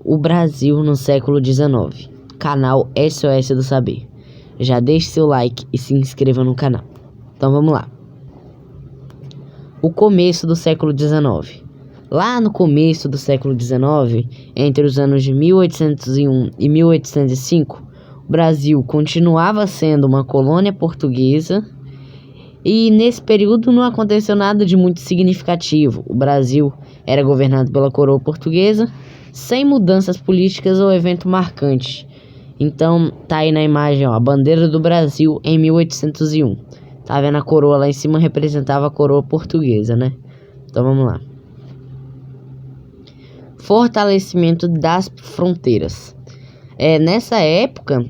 o Brasil no século XIX. Canal SOS do Saber. Já deixe seu like e se inscreva no canal. Então vamos lá. O começo do século XIX. Lá no começo do século XIX, entre os anos de 1801 e 1805, o Brasil continuava sendo uma colônia portuguesa e nesse período não aconteceu nada de muito significativo. O Brasil era governado pela coroa portuguesa, sem mudanças políticas ou evento marcante. Então tá aí na imagem, ó, a bandeira do Brasil em 1801. Tá vendo a coroa lá em cima? Representava a coroa portuguesa, né? Então vamos lá. Fortalecimento das fronteiras. Nessa época,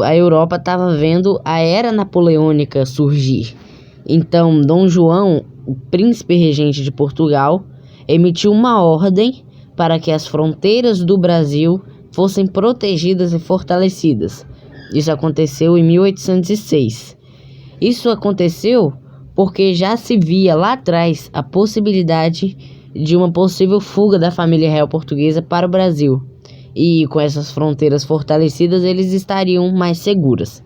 a Europa estava vendo a era napoleônica surgir. Então, Dom João, o príncipe regente de Portugal, emitiu uma ordem para que as fronteiras do Brasil fossem protegidas e fortalecidas. Isso aconteceu em 1806. Isso aconteceu porque já se via lá atrás a possibilidade de uma possível fuga da família real portuguesa para o Brasil. E com essas fronteiras fortalecidas, eles estariam mais seguras.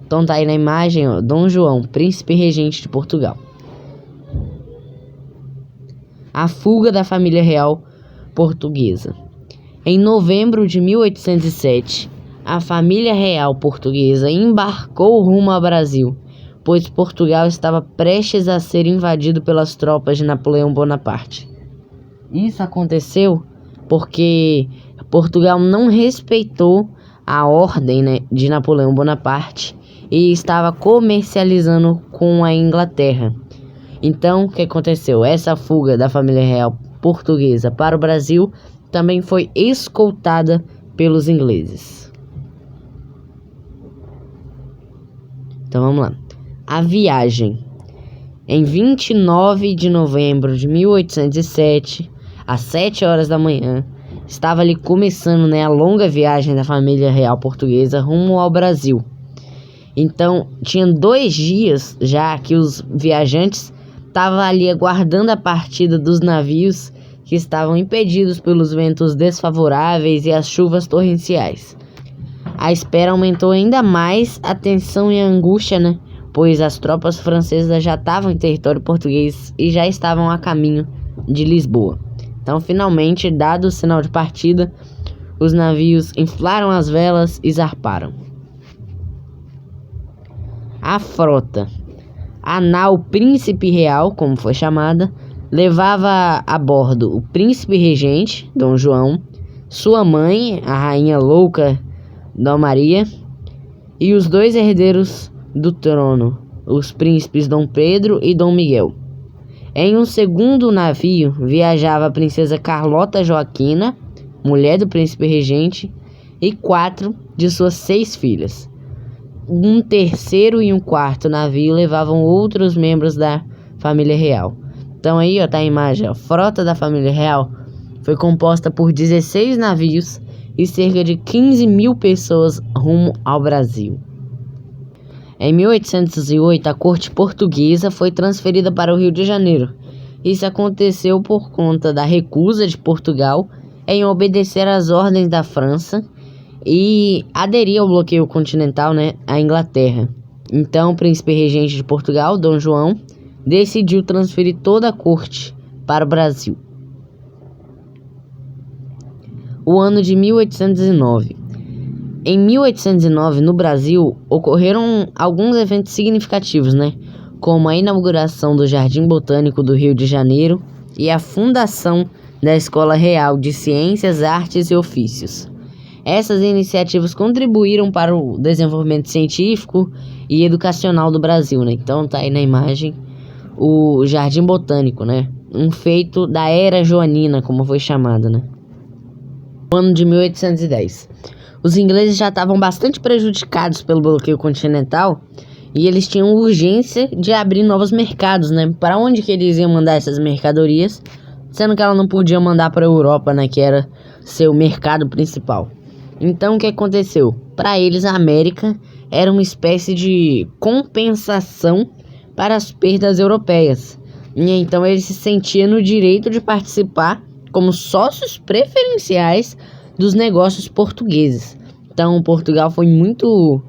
Então tá aí na imagem, ó, Dom João, príncipe regente de Portugal. A fuga da família real portuguesa. Em novembro de 1807, a família real portuguesa embarcou rumo ao Brasil, pois Portugal estava prestes a ser invadido pelas tropas de Napoleão Bonaparte. Isso aconteceu porque Portugal não respeitou a ordem, né, de Napoleão Bonaparte e estava comercializando com a Inglaterra. Então, o que aconteceu? Essa fuga da família real portuguesa para o Brasil também foi escoltada pelos ingleses. Então vamos lá. A viagem. Em 29 de novembro de 1807, às 7 horas da manhã, estava ali começando, né, a longa viagem da família real portuguesa rumo ao Brasil. Então, tinha 2 dias já que os viajantes estavam ali aguardando a partida dos navios que estavam impedidos pelos ventos desfavoráveis e as chuvas torrenciais. A espera aumentou ainda mais a tensão e a angústia, né? Pois as tropas francesas já estavam em território português e já estavam a caminho de Lisboa. Então, finalmente, dado o sinal de partida, os navios inflaram as velas e zarparam. A frota. A nau Príncipe Real, como foi chamada, levava a bordo o príncipe regente, Dom João, sua mãe, a rainha louca, Dona Maria, e os 2 herdeiros do trono, os príncipes Dom Pedro e Dom Miguel. Em um segundo navio viajava a princesa Carlota Joaquina, mulher do príncipe regente, e 4 de suas 6 filhas. Um terceiro e um quarto navio levavam outros membros da família real. Então aí, ó, tá a imagem, ó, frota da família real foi composta por 16 navios e cerca de 15 mil pessoas rumo ao Brasil. Em 1808, a corte portuguesa foi transferida para o Rio de Janeiro. Isso aconteceu por conta da recusa de Portugal em obedecer às ordens da França e aderir ao bloqueio continental, né, à Inglaterra. Então, o príncipe regente de Portugal, Dom João, decidiu transferir toda a corte para o Brasil. O ano de 1809. Em 1809, no Brasil, ocorreram alguns eventos significativos, né? Como a inauguração do Jardim Botânico do Rio de Janeiro e a fundação da Escola Real de Ciências, Artes e Ofícios. Essas iniciativas contribuíram para o desenvolvimento científico e educacional do Brasil, né? Então tá aí na imagem o Jardim Botânico, né? Um feito da Era Joanina, como foi chamada, né? No ano de 1810. Os ingleses já estavam bastante prejudicados pelo bloqueio continental e eles tinham urgência de abrir novos mercados, né? Para onde que eles iam mandar essas mercadorias, sendo que ela não podia mandar para a Europa, né? Que era seu mercado principal. Então, o que aconteceu? Para eles, a América era uma espécie de compensação para as perdas europeias. E então, eles se sentiam no direito de participar como sócios preferenciais dos negócios portugueses. Então, Portugal foi muito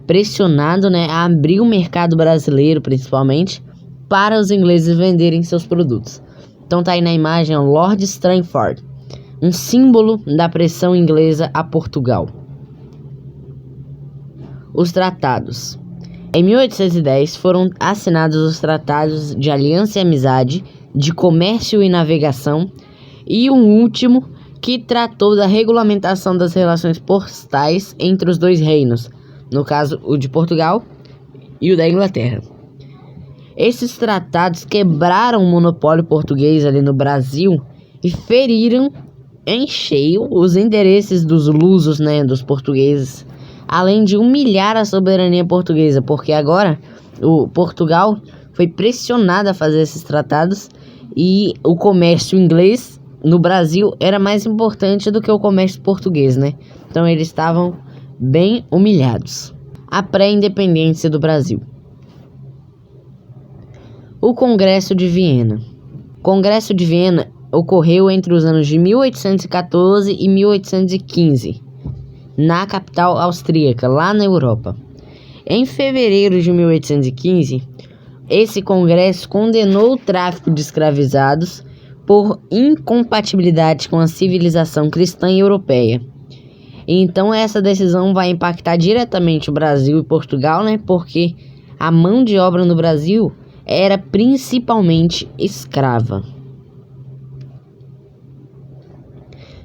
pressionado, né, a abrir o mercado brasileiro, principalmente, para os ingleses venderem seus produtos. Então tá aí na imagem o Lord Strangford, um símbolo da pressão inglesa a Portugal. Os tratados. Em 1810 foram assinados os tratados de aliança e amizade, de comércio e navegação, e um último que tratou da regulamentação das relações postais entre os dois reinos, no caso o de Portugal e o da Inglaterra. Esses tratados quebraram o monopólio português ali no Brasil e feriram em cheio os interesses dos lusos, né, dos portugueses, além de humilhar a soberania portuguesa, porque agora o Portugal foi pressionado a fazer esses tratados e o comércio inglês no Brasil era mais importante do que o comércio português, né? Então eles estavam bem humilhados. A pré-independência do Brasil. O Congresso de Viena. O Congresso de Viena ocorreu entre os anos de 1814 e 1815, na capital austríaca, lá na Europa. Em fevereiro de 1815, esse congresso condenou o tráfico de escravizados por incompatibilidade com a civilização cristã e europeia. Então essa decisão vai impactar diretamente o Brasil e Portugal, né? Porque a mão de obra no Brasil era principalmente escrava.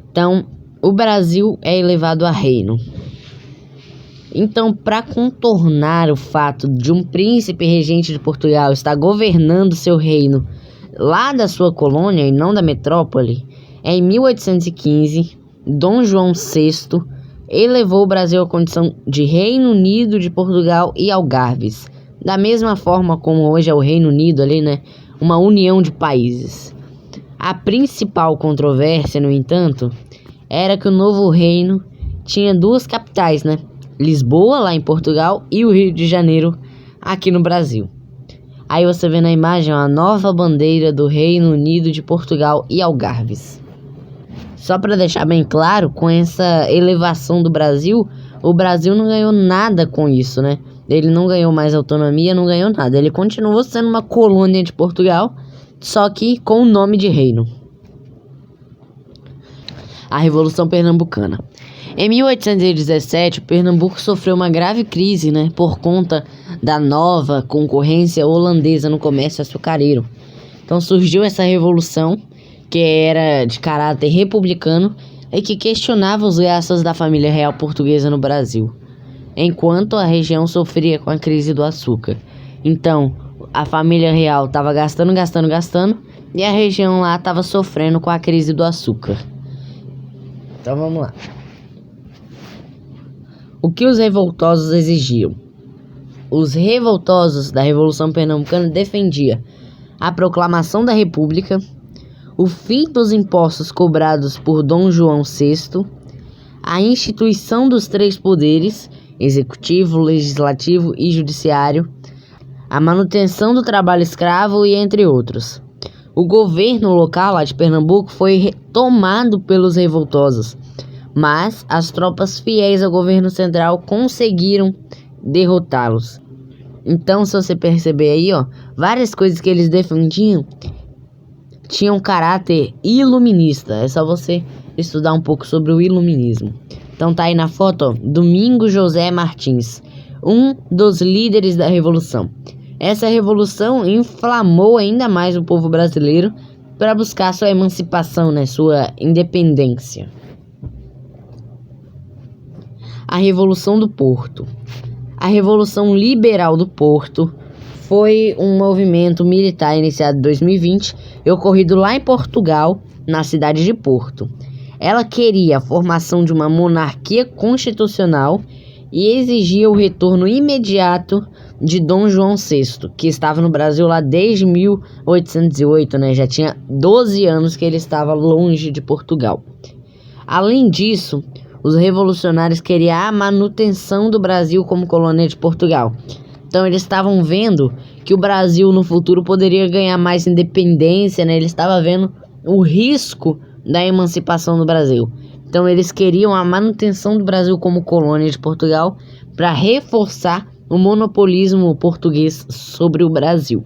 Então, o Brasil é elevado a reino. Então, para contornar o fato de um príncipe regente de Portugal estar governando seu reino lá da sua colônia e não da metrópole, em 1815, Dom João VI elevou o Brasil à condição de Reino Unido de Portugal e Algarves, da mesma forma como hoje é o Reino Unido ali, né? Uma união de países. A principal controvérsia, no entanto, era que o novo reino tinha duas capitais, né? Lisboa, lá em Portugal, e o Rio de Janeiro, aqui no Brasil. Aí você vê na imagem a nova bandeira do Reino Unido de Portugal e Algarves. Só para deixar bem claro, com essa elevação do Brasil, o Brasil não ganhou nada com isso, né? Ele não ganhou mais autonomia, não ganhou nada. Ele continuou sendo uma colônia de Portugal, só que com o nome de reino. A Revolução Pernambucana. Em 1817, Pernambuco sofreu uma grave crise, né, por conta da nova concorrência holandesa no comércio açucareiro. Então surgiu essa revolução, que era de caráter republicano e que questionava os gastos da família real portuguesa no Brasil, enquanto a região sofria com a crise do açúcar. Então, a família real estava gastando, e a região lá estava sofrendo com a crise do açúcar. Então vamos lá. O que os revoltosos exigiam? Os revoltosos da Revolução Pernambucana defendiam a proclamação da República, o fim dos impostos cobrados por Dom João VI, a instituição dos três poderes, executivo, legislativo e judiciário, a manutenção do trabalho escravo e entre outros. O governo local lá de Pernambuco foi tomado pelos revoltosos, mas as tropas fiéis ao governo central conseguiram derrotá-los. Então, se você perceber aí, ó, várias coisas que eles defendiam tinham caráter iluminista. É só você estudar um pouco sobre o iluminismo. Então tá aí na foto, ó, Domingos José Martins, um dos líderes da Revolução. Essa revolução inflamou ainda mais o povo brasileiro para buscar sua emancipação, né, sua independência. A Revolução do Porto. A Revolução Liberal do Porto foi um movimento militar iniciado em 2020 e ocorrido lá em Portugal, na cidade de Porto. Ela queria a formação de uma monarquia constitucional e exigia o retorno imediato de Dom João VI, que estava no Brasil lá desde 1808, né? Já tinha 12 anos que ele estava longe de Portugal. Além disso, os revolucionários queriam a manutenção do Brasil como colônia de Portugal. Então eles estavam vendo que o Brasil no futuro poderia ganhar mais independência, né? Eles estavam vendo o risco da emancipação do Brasil. Então eles queriam a manutenção do Brasil como colônia de Portugal para reforçar o monopolismo português sobre o Brasil.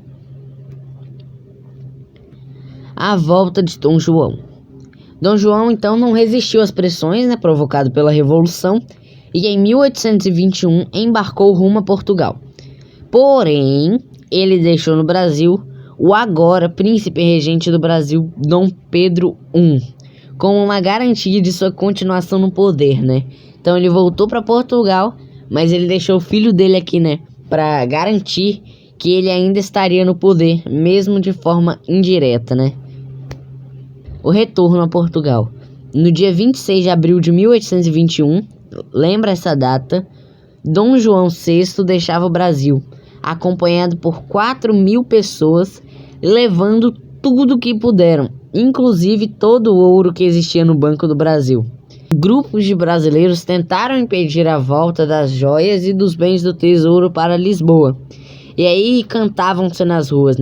A volta de Dom João. Dom João então não resistiu às pressões, provocadas pela Revolução, e em 1821 embarcou rumo a Portugal. Porém, ele deixou no Brasil o agora príncipe regente do Brasil, Dom Pedro I, como uma garantia de sua continuação no poder, Então ele voltou para Portugal, mas ele deixou o filho dele aqui, para garantir que ele ainda estaria no poder, mesmo de forma indireta, O retorno a Portugal. No dia 26 de abril de 1821, lembra essa data, Dom João VI deixava o Brasil, acompanhado por 4.000 pessoas, levando tudo que puderam, inclusive todo o ouro que existia no Banco do Brasil. Grupos de brasileiros tentaram impedir a volta das joias e dos bens do tesouro para Lisboa. E aí cantavam-se nas ruas,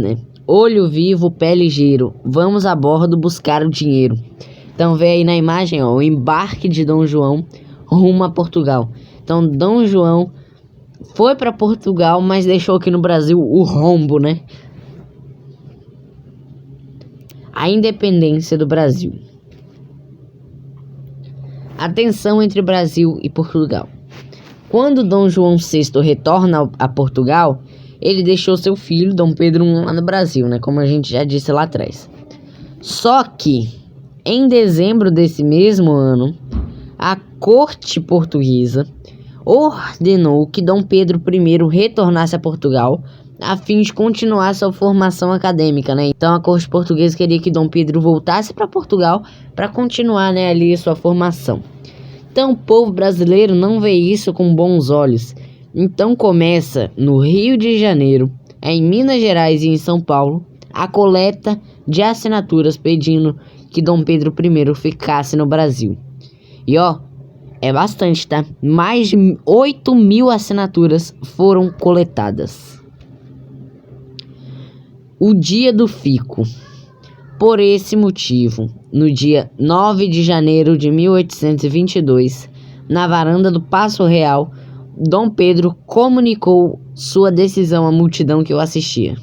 Olho vivo, pé ligeiro, vamos a bordo buscar o dinheiro. Então vê aí na imagem, o embarque de Dom João rumo a Portugal. Então Dom João foi para Portugal, mas deixou aqui no Brasil o rombo, A independência do Brasil. A tensão entre Brasil e Portugal. Quando Dom João VI retorna a Portugal, ele deixou seu filho, Dom Pedro I, lá no Brasil, como a gente já disse lá atrás. Só que, em dezembro desse mesmo ano, a corte portuguesa ordenou que Dom Pedro I retornasse a Portugal a fim de continuar sua formação acadêmica, Então a corte portuguesa queria que Dom Pedro voltasse para Portugal para continuar, ali sua formação. Então o povo brasileiro não vê isso com bons olhos. Então começa no Rio de Janeiro, em Minas Gerais e em São Paulo, a coleta de assinaturas pedindo que Dom Pedro I ficasse no Brasil. E é bastante, tá? Mais de 8.000 assinaturas foram coletadas. O dia do fico. Por esse motivo, no dia 9 de janeiro de 1822, na varanda do Paço Real, Dom Pedro comunicou sua decisão à multidão que o assistia.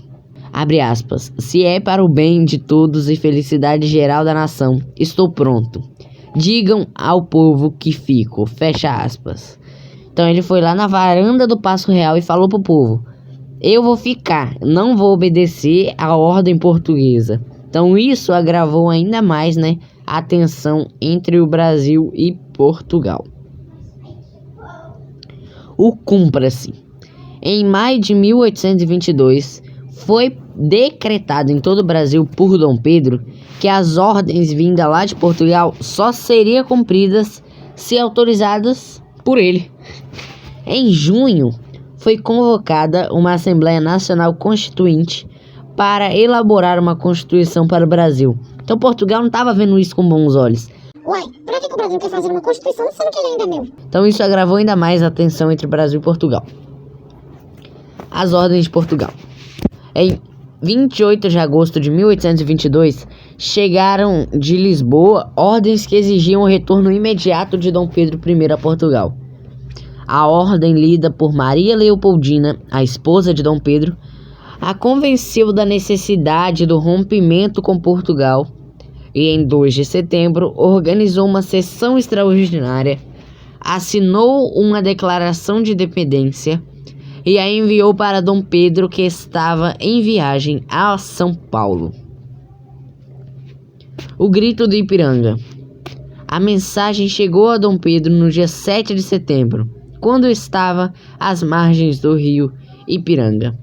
Abre aspas. Se é para o bem de todos e felicidade geral da nação, estou pronto. Digam ao povo que fico. Fecha aspas. Então ele foi lá na varanda do Paço Real e falou pro povo: eu vou ficar, não vou obedecer à ordem portuguesa. Então isso agravou ainda mais, a tensão entre o Brasil e Portugal. O cumpra-se. Em maio de 1822, foi decretado em todo o Brasil por Dom Pedro que as ordens vindas lá de Portugal só seriam cumpridas se autorizadas por ele. Em junho, foi convocada uma Assembleia Nacional Constituinte para elaborar uma Constituição para o Brasil. Então Portugal não estava vendo isso com bons olhos. Uai, pra que o Brasil quer fazer uma Constituição sendo que ele ainda é meu? Então isso agravou ainda mais a tensão entre Brasil e Portugal. As ordens de Portugal. Em 28 de agosto de 1822, chegaram de Lisboa ordens que exigiam o retorno imediato de Dom Pedro I a Portugal. A ordem lida por Maria Leopoldina, a esposa de Dom Pedro, a convenceu da necessidade do rompimento com Portugal e, em 2 de setembro, organizou uma sessão extraordinária, assinou uma declaração de independência e a enviou para Dom Pedro, que estava em viagem a São Paulo. O grito do Ipiranga. A mensagem chegou a Dom Pedro no dia 7 de setembro, quando estava às margens do rio Ipiranga.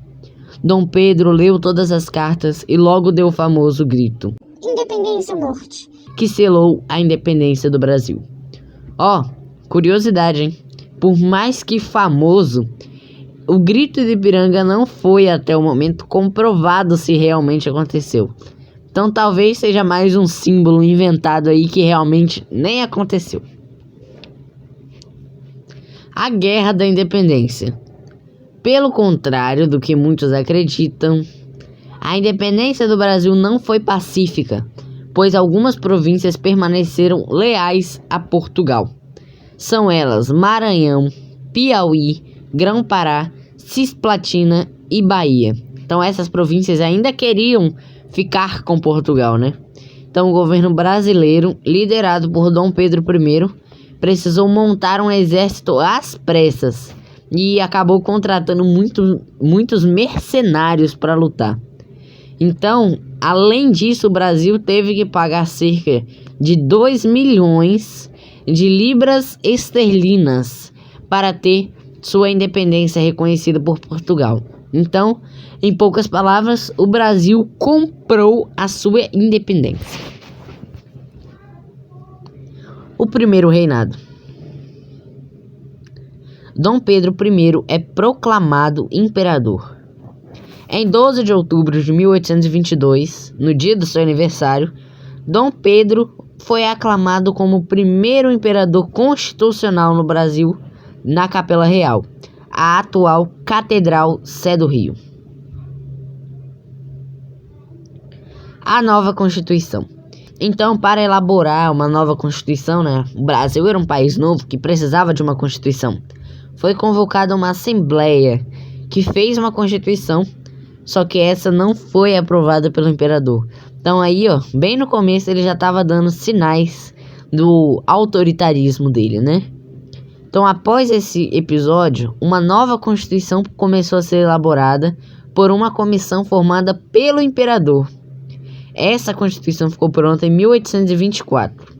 Dom Pedro leu todas as cartas e logo deu o famoso grito: Independência ou morte, que selou a independência do Brasil. Curiosidade, hein? Por mais que famoso, o grito de Ipiranga não foi até o momento comprovado se realmente aconteceu. Então talvez seja mais um símbolo inventado aí que realmente nem aconteceu. A Guerra da Independência. Pelo contrário do que muitos acreditam, a independência do Brasil não foi pacífica, pois algumas províncias permaneceram leais a Portugal. São elas Maranhão, Piauí, Grão-Pará, Cisplatina e Bahia. Então essas províncias ainda queriam ficar com Portugal, né? Então o governo brasileiro, liderado por Dom Pedro I, precisou montar um exército às pressas e acabou contratando muitos mercenários para lutar. Então, além disso, o Brasil teve que pagar cerca de 2 milhões de libras esterlinas para ter sua independência reconhecida por Portugal. Então, em poucas palavras, o Brasil comprou a sua independência. O primeiro reinado. Dom Pedro I é proclamado imperador. Em 12 de outubro de 1822, no dia do seu aniversário, Dom Pedro foi aclamado como o primeiro imperador constitucional no Brasil, na Capela Real, a atual Catedral Sé do Rio. A nova Constituição. Então, para elaborar uma nova Constituição, né, o Brasil era um país novo que precisava de uma Constituição. Foi convocada uma Assembleia que fez uma Constituição, só que essa não foi aprovada pelo imperador. Então aí, ó, bem no começo ele já estava dando sinais do autoritarismo dele, né? Então, após esse episódio, uma nova Constituição começou a ser elaborada por uma comissão formada pelo imperador. Essa Constituição ficou pronta em 1824.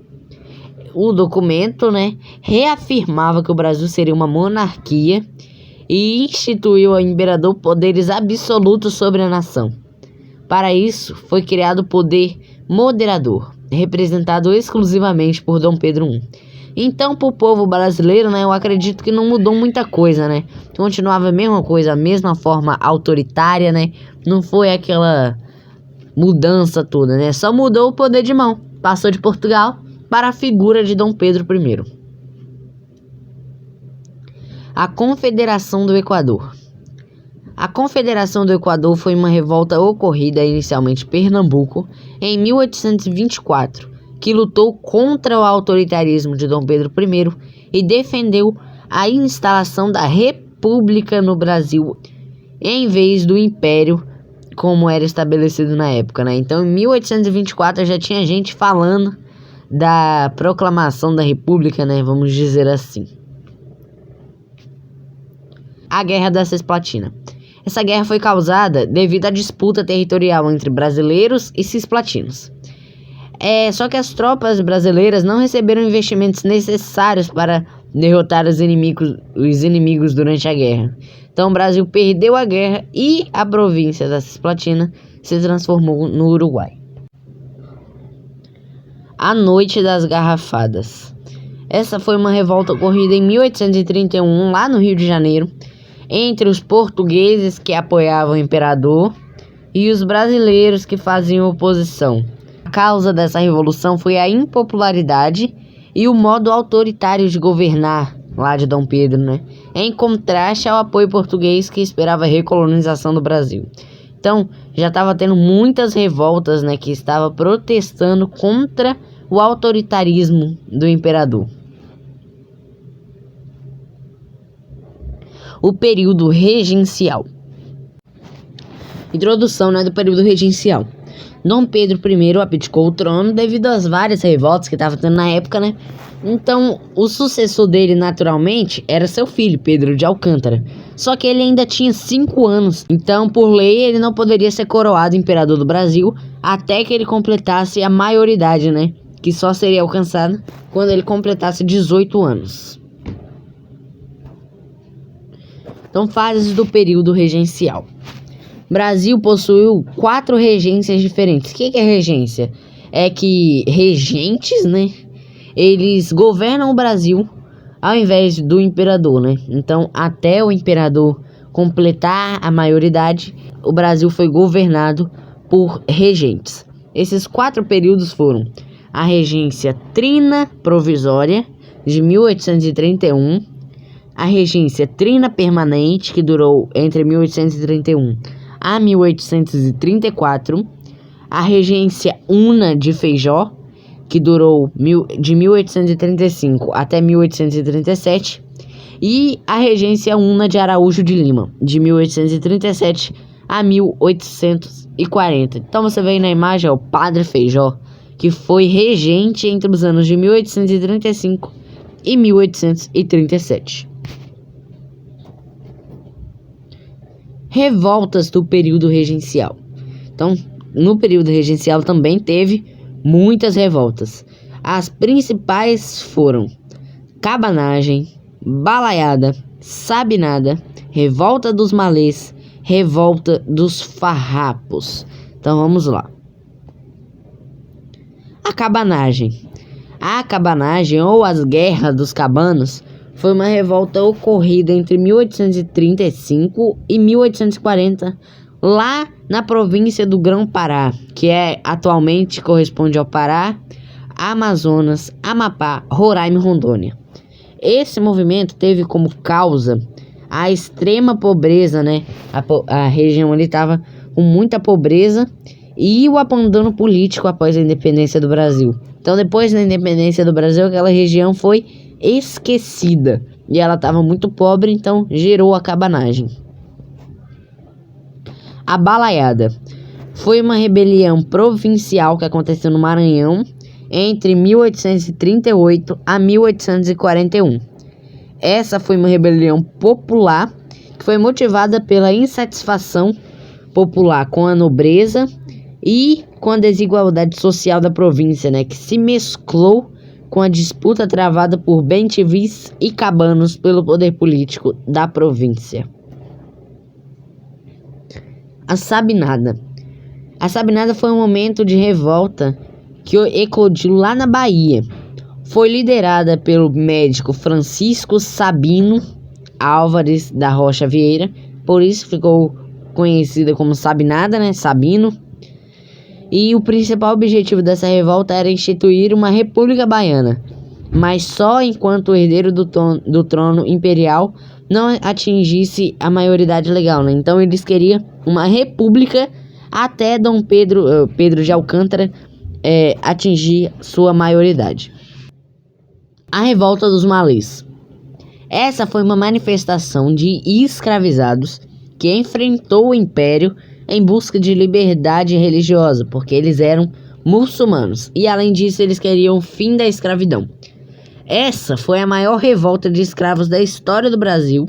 O documento, né, reafirmava que o Brasil seria uma monarquia e instituiu ao imperador poderes absolutos sobre a nação. Para isso, foi criado o poder moderador, representado exclusivamente por Dom Pedro I. Então, para o povo brasileiro, né, eu acredito que não mudou muita coisa, né? Continuava a mesma coisa, a mesma forma autoritária, né? Não foi aquela mudança toda, né? Só mudou o poder de mão. Passou de Portugal para a figura de Dom Pedro I. A Confederação do Equador. A Confederação do Equador foi uma revolta ocorrida inicialmente em Pernambuco em 1824, que lutou contra o autoritarismo de Dom Pedro I e defendeu a instalação da República no Brasil em vez do Império, como era estabelecido na época, né? Então, em 1824 já tinha gente falando da proclamação da República, né? Vamos dizer assim. A Guerra da Cisplatina. Essa guerra foi causada devido à disputa territorial entre brasileiros e cisplatinos. Só que as tropas brasileiras não receberam investimentos necessários para derrotar os inimigos durante a guerra. Então o Brasil perdeu a guerra e a província da Cisplatina se transformou no Uruguai. A Noite das Garrafadas. Essa foi uma revolta ocorrida em 1831, lá no Rio de Janeiro, entre os portugueses que apoiavam o imperador e os brasileiros que faziam oposição. A causa dessa revolução foi a impopularidade e o modo autoritário de governar lá de Dom Pedro, né? Em contraste ao apoio português que esperava a recolonização do Brasil. Então, já estava tendo muitas revoltas, né, que estava protestando contra o autoritarismo do imperador. O período regencial. Introdução, né, do período regencial. Dom Pedro I abdicou o trono devido às várias revoltas que estava tendo na época, né? Então, o sucessor dele, naturalmente, era seu filho, Pedro de Alcântara. Só que ele ainda tinha 5 anos. Então, por lei, ele não poderia ser coroado imperador do Brasil até que ele completasse a maioridade, né? Que só seria alcançada quando ele completasse 18 anos. Então, fases do período regencial. Brasil possuiu 4 regências diferentes. O que é regência? É que regentes, né, eles governam o Brasil ao invés do imperador, né? Então, até o imperador completar a maioridade, o Brasil foi governado por regentes. Esses 4 períodos foram a regência trina provisória, de 1831, a regência trina permanente, que durou entre 1831 a 1834, a regência Una de Feijó, que durou de 1835 até 1837, e a regência Una de Araújo de Lima, de 1837 a 1840. Então você vê aí na imagem o Padre Feijó, que foi regente entre os anos de 1835 e 1837. Revoltas do período regencial. Então, no período regencial também teve muitas revoltas. As principais foram cabanagem, balaiada, sabinada, revolta dos malês, revolta dos farrapos. Então vamos lá. A cabanagem. A cabanagem, ou as guerras dos cabanos, foi uma revolta ocorrida entre 1835 e 1840, lá na província do Grão-Pará, que atualmente corresponde ao Pará, Amazonas, Amapá, Roraima e Rondônia. Esse movimento teve como causa a extrema pobreza, né? A região ali estava com muita pobreza e o abandono político após a independência do Brasil. Então, depois da independência do Brasil, aquela região foi esquecida e ela estava muito pobre, então gerou a cabanagem. A balaiada foi uma rebelião provincial que aconteceu no Maranhão entre 1838 a 1841. Essa foi uma rebelião popular que foi motivada pela insatisfação popular com a nobreza e com a desigualdade social da província, né, que se mesclou com a disputa travada por bentivis e cabanos pelo poder político da província. A Sabinada. A Sabinada foi um momento de revolta que eclodiu lá na Bahia. Foi liderada pelo médico Francisco Sabino Álvares da Rocha Vieira, por isso ficou conhecida como Sabinada, né? Sabino. E o principal objetivo dessa revolta era instituir uma república baiana, mas só enquanto o herdeiro do trono imperial não atingisse a maioridade legal, né? Então eles queriam uma república até Dom Pedro de Alcântara atingir sua maioridade. A revolta dos malês. Essa foi uma manifestação de escravizados que enfrentou o império em busca de liberdade religiosa, porque eles eram muçulmanos e, além disso, eles queriam o fim da escravidão. Essa foi a maior revolta de escravos da história do Brasil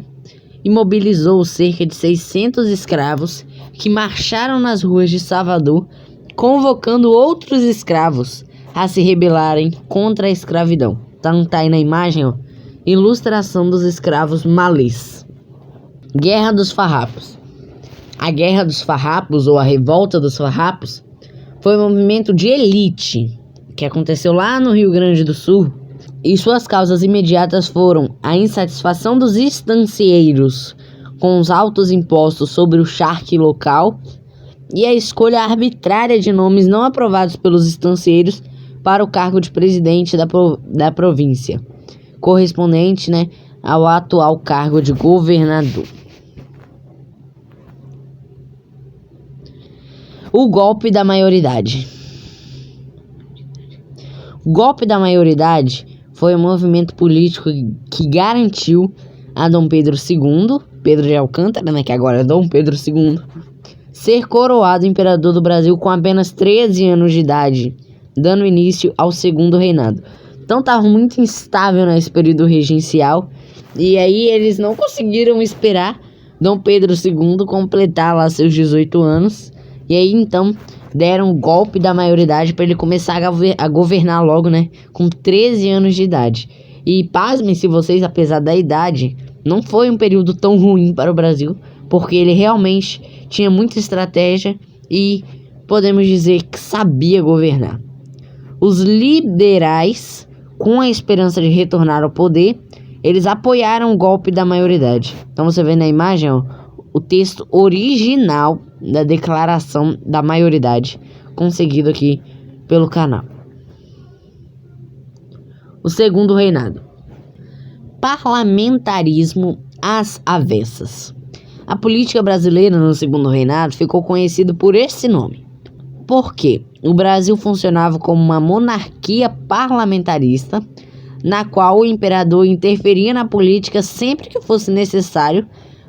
e mobilizou cerca de 600 escravos que marcharam nas ruas de Salvador, convocando outros escravos a se rebelarem contra a escravidão. Então tá aí na imagem, ó, ilustração dos escravos malês. Guerra dos Farrapos. A Guerra dos Farrapos, ou a Revolta dos Farrapos, foi um movimento de elite que aconteceu lá no Rio Grande do Sul, e suas causas imediatas foram a insatisfação dos estancieiros com os altos impostos sobre o charque local e a escolha arbitrária de nomes não aprovados pelos estancieiros para o cargo de presidente da província, correspondente, né, ao atual cargo de governador. O golpe da maioridade. O golpe da maioridade foi um movimento político que garantiu a Dom Pedro II, Pedro de Alcântara, né, que agora é Dom Pedro II, ser coroado imperador do Brasil com apenas 13 anos de idade, dando início ao segundo reinado. Então estava muito instável nesse período regencial, e aí eles não conseguiram esperar Dom Pedro II completar lá seus 18 anos, e aí então deram o golpe da maioridade para ele começar a governar logo, né, com 13 anos de idade. E pasmem-se vocês, apesar da idade, não foi um período tão ruim para o Brasil, porque ele realmente tinha muita estratégia e podemos dizer que sabia governar. Os liberais, com a esperança de retornar ao poder, eles apoiaram o golpe da maioridade. Então você vê na imagem, ó, o texto original da declaração da maioridade, conseguido aqui pelo canal. O segundo reinado. Parlamentarismo às avessas. A política brasileira no segundo reinado ficou conhecida por esse nome: Por quê? O Brasil funcionava como uma monarquia parlamentarista, na qual o imperador interferia na política sempre que fosse necessário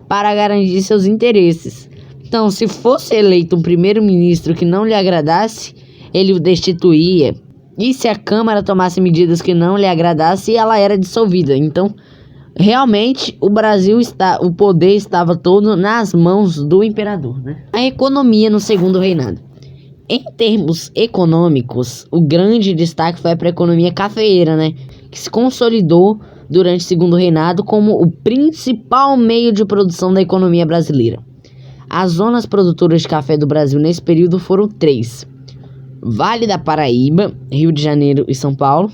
para garantir seus interesses. Então, se fosse eleito um primeiro-ministro que não lhe agradasse, ele o destituía. E se a Câmara tomasse medidas que não lhe agradassem, ela era dissolvida. Então, realmente, o poder estava todo nas mãos do imperador, né? A economia no Segundo Reinado. Em termos econômicos, o grande destaque foi para a economia cafeeira, né? Que se consolidou durante o Segundo Reinado como o principal meio de produção da economia brasileira. As zonas produtoras de café do Brasil nesse período foram 3: Vale da Paraíba, Rio de Janeiro e São Paulo,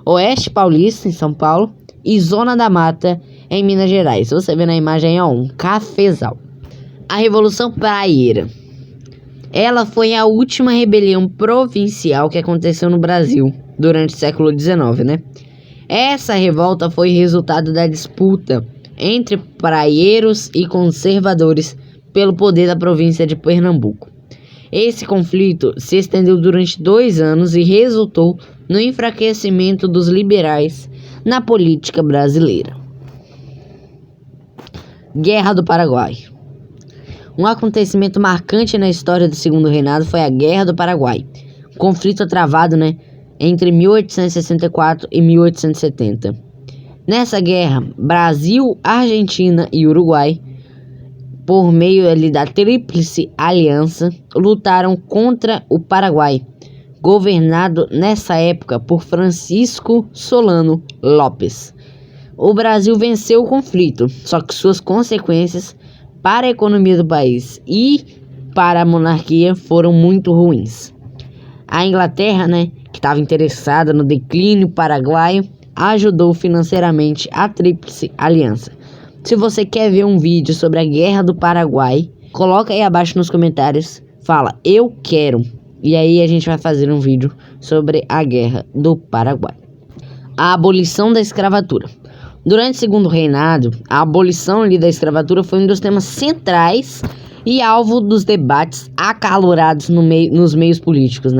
Oeste Paulista, em São Paulo, e Zona da Mata, em Minas Gerais. Você vê na imagem aí, um cafezal. A Revolução Praieira. Ela foi a última rebelião provincial que aconteceu no Brasil durante o século XIX, né? Essa revolta foi resultado da disputa entre praieiros e conservadores pelo poder da província de Pernambuco. Esse conflito se estendeu durante 2 anos e resultou no enfraquecimento dos liberais na política brasileira. Guerra do Paraguai. Um acontecimento marcante na história do Segundo Reinado foi a Guerra do Paraguai, conflito travado, entre 1864 e 1870. Nessa guerra, Brasil, Argentina e Uruguai, por meio da Tríplice Aliança, lutaram contra o Paraguai, governado nessa época por Francisco Solano Lopes. O Brasil venceu o conflito, só que suas consequências para a economia do país e para a monarquia foram muito ruins. A Inglaterra, que estava interessada no declínio paraguaio, ajudou financeiramente a Tríplice Aliança. Se você quer ver um vídeo sobre a Guerra do Paraguai, coloca aí abaixo nos comentários, fala eu quero, e aí a gente vai fazer um vídeo sobre a Guerra do Paraguai. A abolição da escravatura. Durante o Segundo Reinado, a abolição da escravatura foi um dos temas centrais e alvo dos debates acalorados nos meios políticos,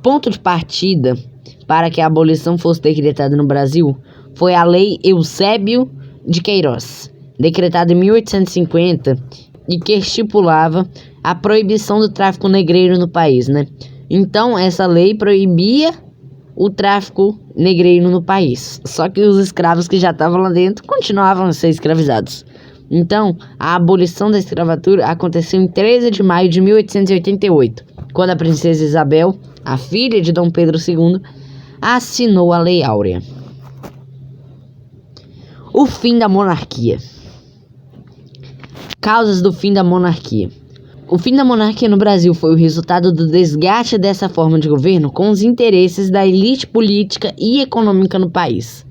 Ponto de partida para que a abolição fosse decretada no Brasil foi a Lei Eusébio de Queiroz, decretada em 1850, e que estipulava a proibição do tráfico negreiro no país, Então, essa lei proibia o tráfico negreiro no país. Só que os escravos que já estavam lá dentro continuavam a ser escravizados. Então, a abolição da escravatura aconteceu em 13 de maio de 1888, quando a princesa Isabel, a filha de Dom Pedro II, assinou a Lei Áurea. O fim da monarquia. Causas do fim da monarquia. O fim da monarquia no Brasil foi o resultado do desgaste dessa forma de governo com os interesses da elite política e econômica no país.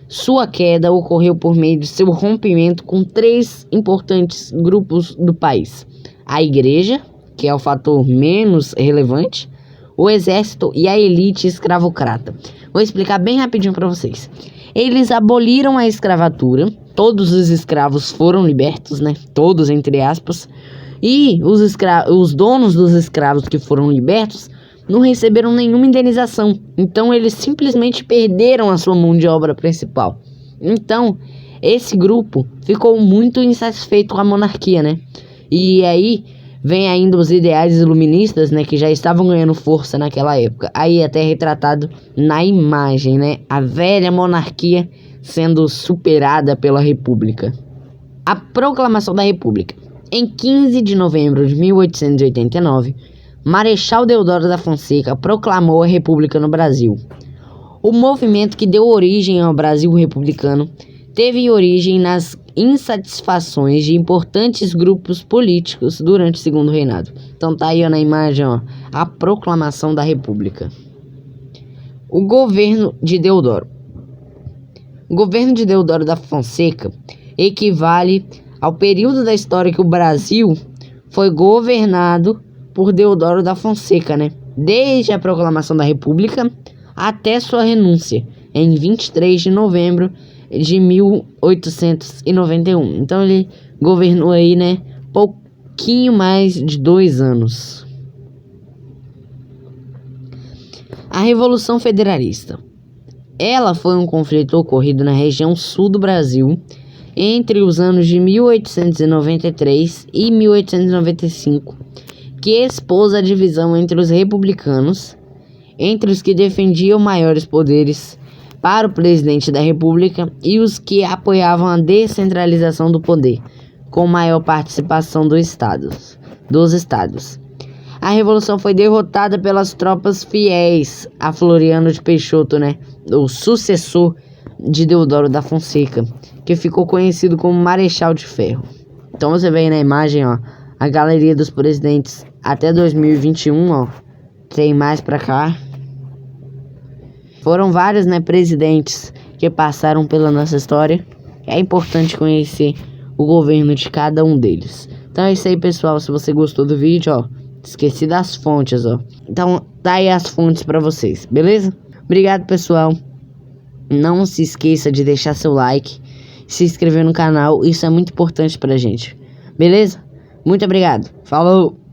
Sua queda ocorreu por meio de seu rompimento com 3 importantes grupos do país: a Igreja, que é o fator menos relevante, o Exército e a elite escravocrata. Vou explicar bem rapidinho para vocês. Eles aboliram a escravatura, todos os escravos foram libertos, todos entre aspas, e os donos dos escravos que foram libertos não receberam nenhuma indenização. Então, eles simplesmente perderam a sua mão de obra principal. Então, esse grupo ficou muito insatisfeito com a monarquia, E aí, vem ainda os ideais iluministas, que já estavam ganhando força naquela época. Aí, até retratado na imagem, A velha monarquia sendo superada pela República. A Proclamação da República. Em 15 de novembro de 1889, Marechal Deodoro da Fonseca proclamou a República no Brasil. O movimento que deu origem ao Brasil republicano teve origem nas insatisfações de importantes grupos políticos durante o Segundo Reinado. Então tá aí na imagem, a Proclamação da República. O governo de Deodoro. O governo de Deodoro da Fonseca equivale ao período da história que o Brasil foi governado por Deodoro da Fonseca, Desde a proclamação da República até sua renúncia, em 23 de novembro de 1891. Então ele governou aí, pouquinho mais de 2 anos. A Revolução Federalista. Ela foi um conflito ocorrido na região sul do Brasil entre os anos de 1893 e 1895, que expôs a divisão entre os republicanos, entre os que defendiam maiores poderes para o presidente da República e os que apoiavam a descentralização do poder, com maior participação dos estados. A revolução foi derrotada pelas tropas fiéis a Floriano de Peixoto, o sucessor de Deodoro da Fonseca, que ficou conhecido como Marechal de Ferro. Então você vê aí na imagem, a galeria dos presidentes até 2021, tem mais pra cá. Foram vários, presidentes que passaram pela nossa história. É importante conhecer o governo de cada um deles. Então é isso aí, pessoal. Se você gostou do vídeo, esqueci das fontes, Então tá aí as fontes pra vocês, beleza? Obrigado, pessoal. Não se esqueça de deixar seu like, se inscrever no canal. Isso é muito importante pra gente, beleza? Muito obrigado. Falou!